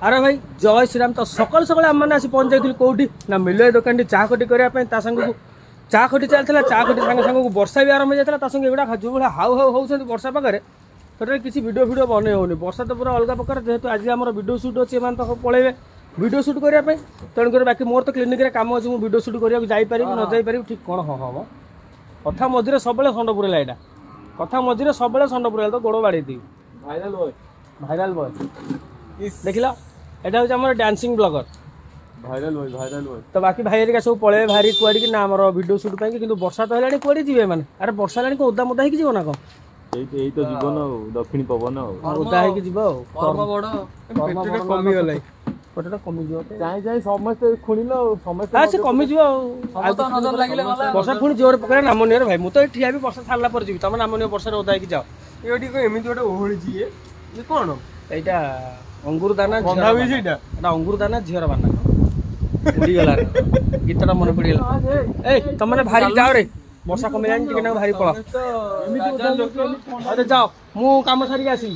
अरे भाई जय श्रीराम। तो सकाल सकाल आम मैंने आसी पहुंच जाइए कौटी ना मिलय दुकान चा खटी करने सांग को चा खटी चलता चा खटी सांगे सांग को वर्षा भी आरंभ हो जाता संगे एगुड़ा जो भाई हाउ हाउ होती वर्षा पाखे तो किसी वीडियो वीडियो बन होनी वर्षा तो पूरा अलग प्रकार जेहेतु आज आम वीडियो शूट अच्छे तो पलैबे वीडियो शूट करने तेणुकर बाकी मोर तो क्लिनिक रे काम अच्छे वीडियो शूट करने जापर न जापर ठीक कौन हम कथा मझे सब षंड पुरेला यहाँ कथा मझे सब षंड पुरेला तो गोड़ बाड़े दी भाइराल बॉय देख ला यहाँ हूँ आम डांसिंग ब्लॉगर भाइराल बॉय तो बाकी भाई हरिका सब पलैबे भारी कुआड़ी कि ना आम वीडियो शूट पाई कि वर्षा तो है कुआड़ी जी मैंने अरे वर्षा है ओदा मोदा हो जीव ना कौन यही तो जीवन दक्षिणी पवन ओदा हो जीव पेटा कमिज चाहे चाहे समस्ते खुणिल समस्ते हाँ से कमिज वर्षा पुणी जोर पकड़ नाम नियर भाई मुझे ठिया भी वर्षा छाड़ा पर जी तुम नाम नियो वर्षा ओदा हो जाओ ये एमती गोटे ओहळी ये कौन এইটা অঙ্গুর দানা বন্ধা হই সেইটা এটা অঙ্গুর দানা ঝিওর বানা উড়ি গলা রে গীতটা মনে পড়ি গলা এই তোমনে ভারি যাও রে বর্ষা কমিলানি টিকে না ভারি পড়া আরে যাও মু কাম সারি আসি